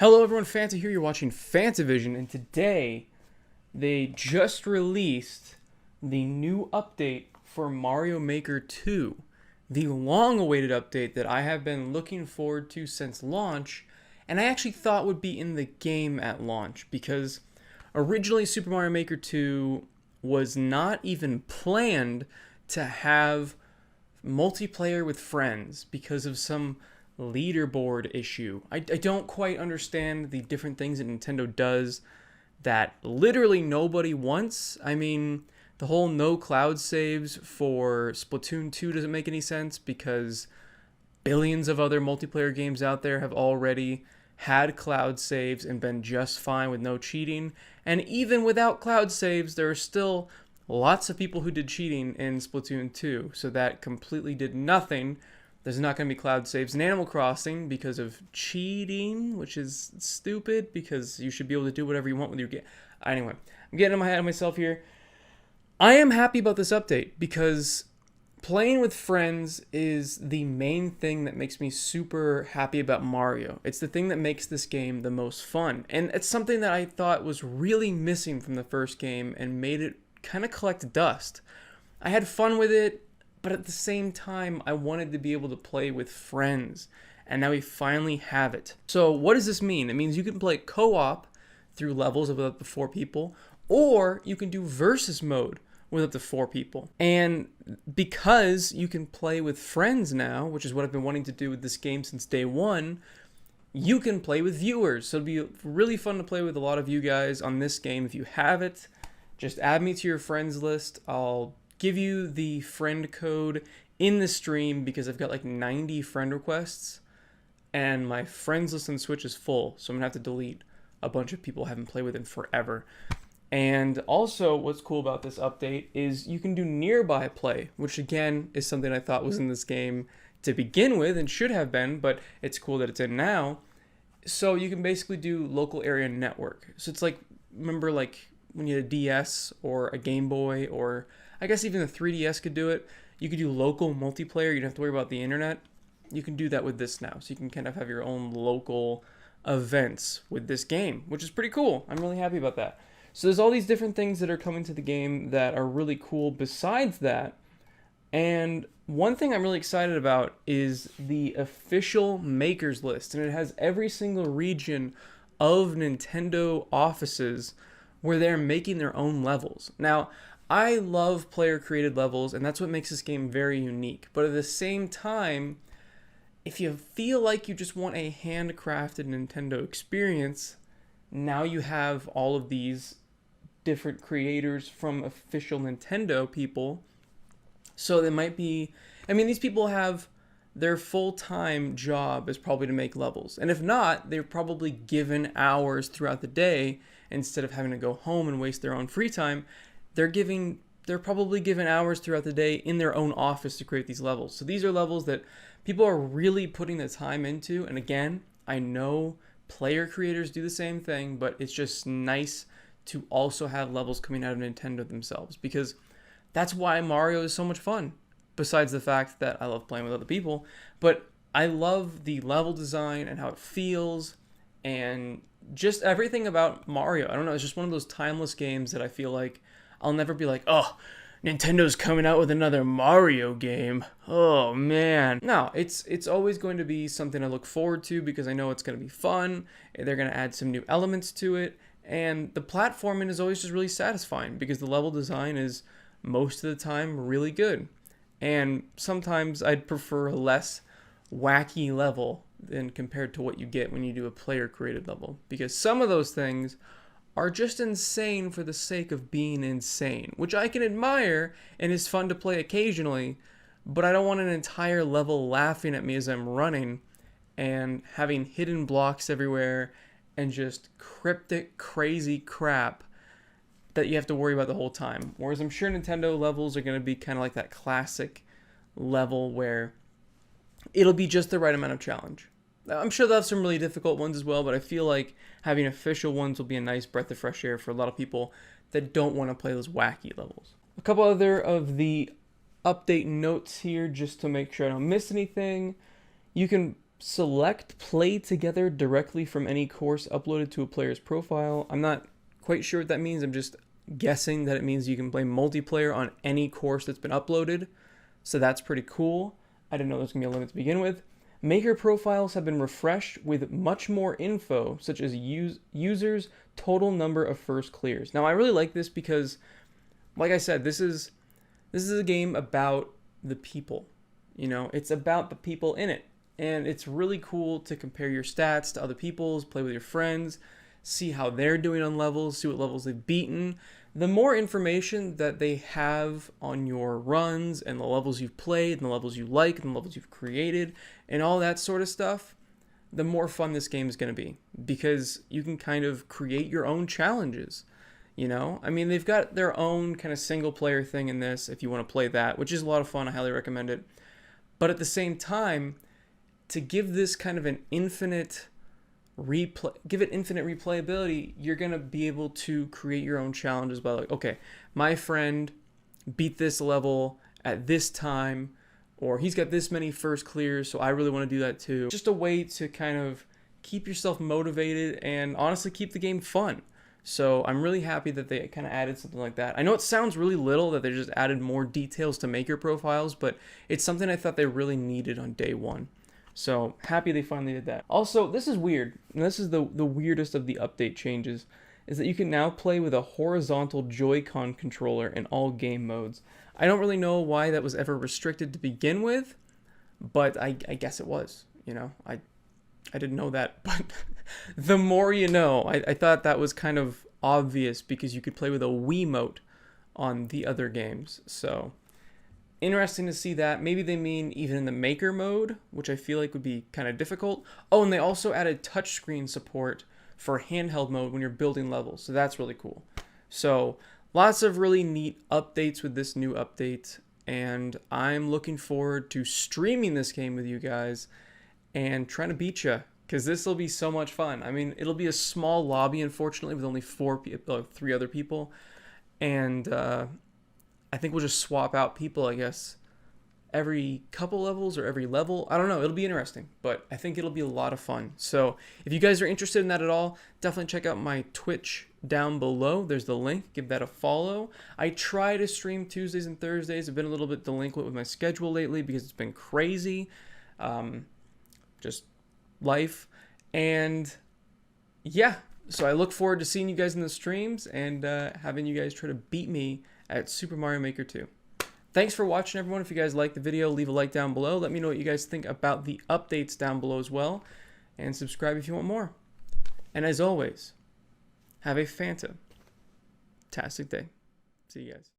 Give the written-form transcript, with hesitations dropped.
Hello everyone, Fanta here, you're watching FANTAVISION, and today they just released the new update for Mario Maker 2. The long-awaited update that I have been looking forward to since launch, and I actually thought would be in the game at launch, because originally Super Mario Maker 2 was not even planned to have multiplayer with friends because of some leaderboard issue. I don't quite understand the different things that Nintendo does that literally nobody wants. I mean, the whole no cloud saves for Splatoon 2 doesn't make any sense because billions of other multiplayer games out there have already had cloud saves and been just fine with no cheating. And even without cloud saves, there are still lots of people who did cheating in Splatoon 2, so that completely did nothing. There's not going to be cloud saves in Animal Crossing because of cheating, which is stupid because you should be able to do whatever you want with your game. Anyway, I'm getting ahead of myself here. I am happy about this update because playing with friends is the main thing that makes me super happy about Mario. It's the thing that makes this game the most fun. And it's something that I thought was really missing from the first game and made it kind of collect dust. I had fun with it, but at the same time, I wanted to be able to play with friends, and now we finally have it. So what does this mean? It means you can play co-op through levels of up to 4 people, or you can do versus mode with up to 4 people. And because you can play with friends now, which is what I've been wanting to do with this game since day one, you can play with viewers. So it'll be really fun to play with a lot of you guys on this game. If you have it, just add me to your friends list. I'll give you the friend code in the stream because I've got like 90 friend requests and my friends list on Switch is full, so I'm gonna have to delete a bunch of people I haven't played with in forever. And also what's cool about this update is you can do nearby play, which again is something I thought was in this game to begin with and should have been, but it's cool that it's in now. So you can basically do local area network. So it's like, remember like when you had a DS or a Game Boy, or I guess even the 3DS could do it. You could do local multiplayer. You don't have to worry about the internet. You can do that with this now. So you can kind of have your own local events with this game, which is pretty cool. I'm really happy about that. So there's all these different things that are coming to the game that are really cool besides that. And one thing I'm really excited about is the official makers list. And it has every single region of Nintendo offices where they're making their own levels. Now, I love player-created levels, and that's what makes this game very unique. But at the same time, if you feel like you just want a handcrafted Nintendo experience, now you have all of these different creators from official Nintendo people. So they might be, I mean, these people have their full-time job is probably to make levels. And if not, they're probably given hours throughout the day instead of having to go home and waste their own free time. They're probably given hours throughout the day in their own office to create these levels. So these are levels that people are really putting the time into. And again, I know player creators do the same thing, but it's just nice to also have levels coming out of Nintendo themselves, because that's why Mario is so much fun. Besides the fact that I love playing with other people, but I love the level design and how it feels and just everything about Mario. I don't know, it's just one of those timeless games that I feel like I'll never be like, oh, Nintendo's coming out with another Mario game. Oh, man. No, it's always going to be something I look forward to because I know it's going to be fun. They're going to add some new elements to it. And the platforming is always just really satisfying because the level design is most of the time really good. And sometimes I'd prefer a less wacky level than compared to what you get when you do a player-created level. Because some of those things are just insane for the sake of being insane, which I can admire and is fun to play occasionally, but I don't want an entire level laughing at me as I'm running and having hidden blocks everywhere and just cryptic, crazy crap that you have to worry about the whole time. Whereas I'm sure Nintendo levels are going to be kind of like that classic level where it'll be just the right amount of challenge. I'm sure they'll have some really difficult ones as well, but I feel like having official ones will be a nice breath of fresh air for a lot of people that don't want to play those wacky levels. A couple other of the update notes here just to make sure I don't miss anything. You can select play together directly from any course uploaded to a player's profile. I'm not quite sure what that means. I'm just guessing that it means you can play multiplayer on any course that's been uploaded. So that's pretty cool. I didn't know there was going to be a limit to begin with. Maker profiles have been refreshed with much more info, such as users' total number of first clears. Now, I really like this because, like I said, this is a game about the people. You know, it's about the people in it. And it's really cool to compare your stats to other people's, play with your friends, see how they're doing on levels, see what levels they've beaten. The more information that they have on your runs and the levels you've played and the levels you like and the levels you've created and all that sort of stuff, the more fun this game is going to be, because you can kind of create your own challenges. You know, I mean, they've got their own kind of single player thing in this if you want to play that, which is a lot of fun. I highly recommend it. But at the same time, to give this kind of an infinite replayability, you're going to be able to create your own challenges by, like, okay, my friend beat this level at this time, or he's got this many first clears, so I really want to do that too. Just a way to kind of keep yourself motivated and honestly keep the game fun. So I'm really happy that they kind of added something like that. I know it sounds really little that they just added more details to maker profiles, but it's something I thought they really needed on day one. So happy they finally did that. Also, this is weird, and this is the weirdest of the update changes, is that you can now play with a horizontal Joy-Con controller in all game modes. I don't really know why that was ever restricted to begin with, but I guess it was. You know, I didn't know that, but the more you know. I thought that was kind of obvious because you could play with a Wiimote on the other games. So interesting to see that. Maybe they mean even in the maker mode, which I feel like would be kind of difficult. Oh, and they also added touchscreen support for handheld mode when you're building levels. So that's really cool. So lots of really neat updates with this new update, and I'm looking forward to streaming this game with you guys and trying to beat you, because this will be so much fun. I mean, it'll be a small lobby, unfortunately, with only 3 other people, and I think we'll just swap out people, I guess, every couple levels or every level. I don't know. It'll be interesting, but I think it'll be a lot of fun. So if you guys are interested in that at all, definitely check out my Twitch down below. There's the link. Give that a follow. I try to stream Tuesdays and Thursdays. I've been a little bit delinquent with my schedule lately because it's been crazy. Just life. And yeah, so I look forward to seeing you guys in the streams and having you guys try to beat me at Super Mario Maker 2. Thanks for watching, everyone. If you guys liked the video, leave a like down below. Let me know what you guys think about the updates down below as well. And subscribe if you want more. And as always, have a fantastic day. See you guys.